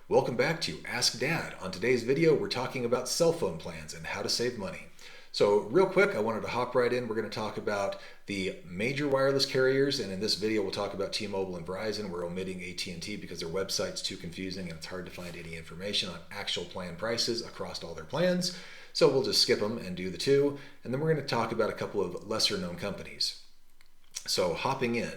Welcome back to Ask Dad. On today's video, we're talking about cell phone plans and how to save money. So real quick, I wanted to hop right in. We're going to talk about the major wireless carriers, and in this video we'll talk about T-Mobile and Verizon. We're omitting AT&T because their website's too confusing and it's hard to find any information on actual plan prices across all their plans. So we'll just skip them and do the two, and then we're going to talk about a couple of lesser known companies. So hopping in,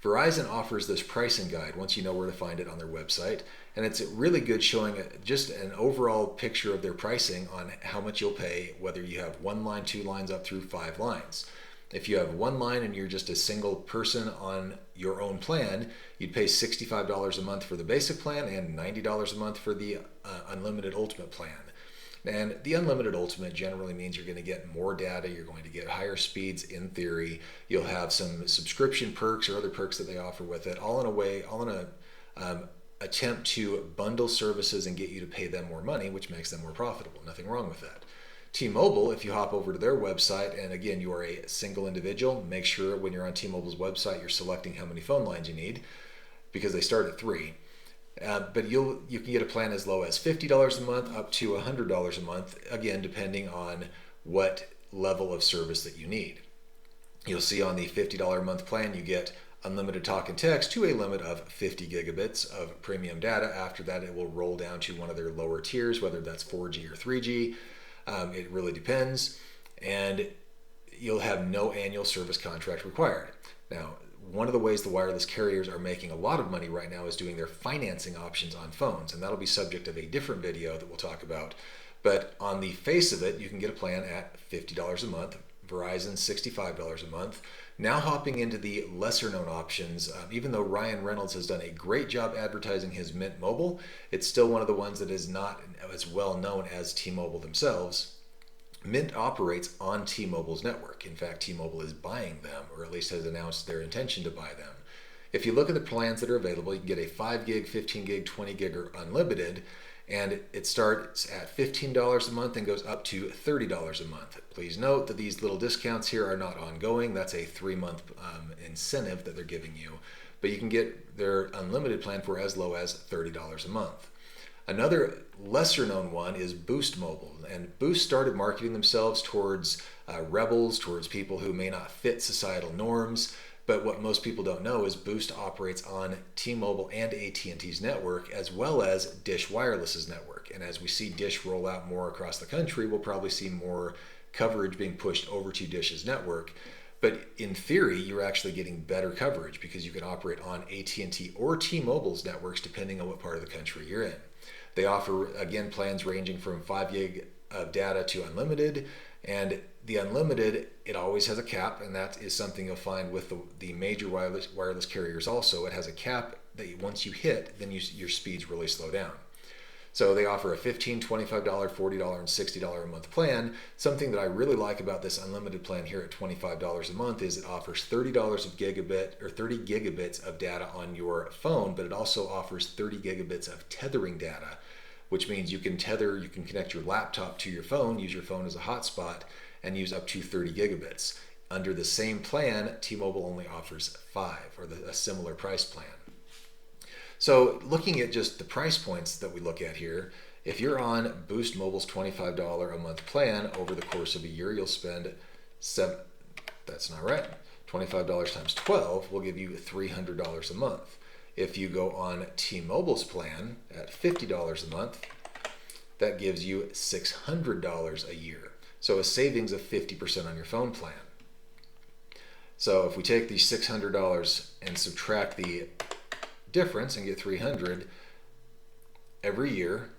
Verizon offers this pricing guide once you know where to find it on their website, and it's really good, showing just an overall picture of their pricing on how much you'll pay whether you have one line, two lines, up through 5 lines. If you have one line and you're just a single person on your own plan, you'd pay $65 a month for the basic plan and $90 a month for the unlimited ultimate plan. And the unlimited ultimate generally means you're going to get more data, you're going to get higher speeds in theory, you'll have some subscription perks or other perks that they offer with it, all in a attempt to bundle services and get you to pay them more money, which makes them more profitable. Nothing wrong with that. T-Mobile, if you hop over to their website, and again, you are a single individual, make sure when you're on T-Mobile's website you're selecting how many phone lines you need, because they start at 3. But you can get a plan as low as $50 a month up to $100 a month, again, depending on what level of service that you need. You'll see on the $50 a month plan, you get unlimited talk and text to a limit of 50 gigabits of premium data. After that, it will roll down to one of their lower tiers, whether that's 4G or 3G. It really depends. And you'll have no annual service contract required. Now, one of the ways the wireless carriers are making a lot of money right now is doing their financing options on phones, and that'll be subject of a different video that we'll talk about. But on the face of it, you can get a plan at $50 a month, Verizon $65 a month. Now hopping into the lesser known options, even though Ryan Reynolds has done a great job advertising his Mint Mobile, it's still one of the ones that is not as well known as T-Mobile themselves. Mint operates on T-Mobile's network. In fact, T-Mobile is buying them, or at least has announced their intention to buy them. If you look at the plans that are available, you can get a 5 gig, 15 gig, 20 gig, or unlimited, and it starts at $15 a month and goes up to $30 a month. Please note that these little discounts here are not ongoing. That's a 3-month incentive that they're giving you, but you can get their unlimited plan for as low as $30 a month. Another lesser known one is Boost Mobile, and Boost started marketing themselves towards rebels, towards people who may not fit societal norms. But what most people don't know is Boost operates on T-Mobile and AT&T's network, as well as Dish Wireless's network. And as we see Dish roll out more across the country, we'll probably see more coverage being pushed over to Dish's network. But in theory, you're actually getting better coverage because you can operate on AT&T or T-Mobile's networks depending on what part of the country you're in. They offer, again, plans ranging from 5 gig of data to unlimited, and the unlimited, it always has a cap, and that is something you'll find with the major wireless carriers also. It has a cap that once you hit, then your speeds really slow down. So they offer a $15, $25, $40, and $60 a month plan. Something that I really like about this unlimited plan here at $25 a month is it offers $30 of gigabit or 30 gigabits of data on your phone, but it also offers 30 gigabits of tethering data, which means you can connect your laptop to your phone, use your phone as a hotspot, and use up to 30 gigabits. Under the same plan, T-Mobile only offers 5, or a similar price plan. So looking at just the price points that we look at here, if you're on Boost Mobile's $25 a month plan, over the course of a year, you'll spend that's not right, $25 times 12 will give you $300 a month. If you go on T-Mobile's plan at $50 a month, that gives you $600 a year. So a savings of 50% on your phone plan. So if we take the $600 and subtract the difference and get $300 every year,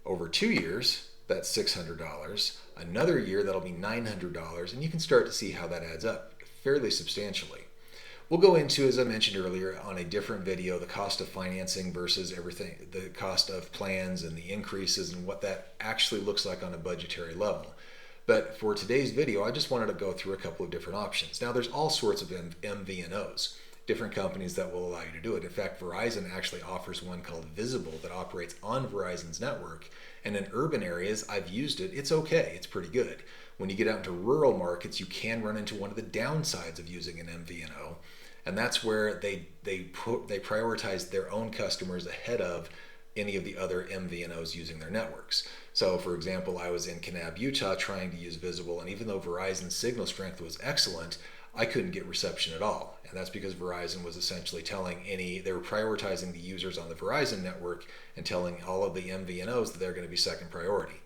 over 2 years, that's $600. Another year, that'll be $900, and you can start to see how that adds up fairly substantially. We'll go into, as I mentioned earlier, on a different video, the cost of financing versus everything, the cost of plans and the increases and what that actually looks like on a budgetary level. But for today's video, I just wanted to go through a couple of different options. Now, there's all sorts of MVNOs, different companies that will allow you to do it. In fact, Verizon actually offers one called Visible that operates on Verizon's network. And in urban areas, I've used it. It's okay. It's pretty good. When you get out into rural markets, you can run into one of the downsides of using an MVNO. And that's where they prioritize their own customers ahead of any of the other MVNOs using their networks. So for example, I was in Kanab, Utah trying to use Visible, and even though Verizon's signal strength was excellent, I couldn't get reception at all. And that's because Verizon was essentially they were prioritizing the users on the Verizon network and telling all of the MVNOs that they're going to be second priority.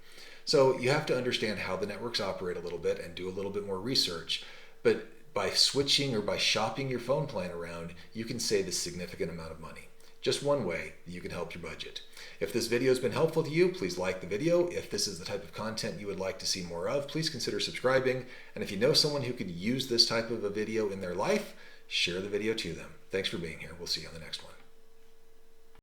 So you have to understand how the networks operate a little bit and do a little bit more research. But by switching or by shopping your phone plan around, you can save a significant amount of money. Just one way you can help your budget. If this video has been helpful to you, please like the video. If this is the type of content you would like to see more of, please consider subscribing. And if you know someone who could use this type of a video in their life, share the video to them. Thanks for being here. We'll see you on the next one.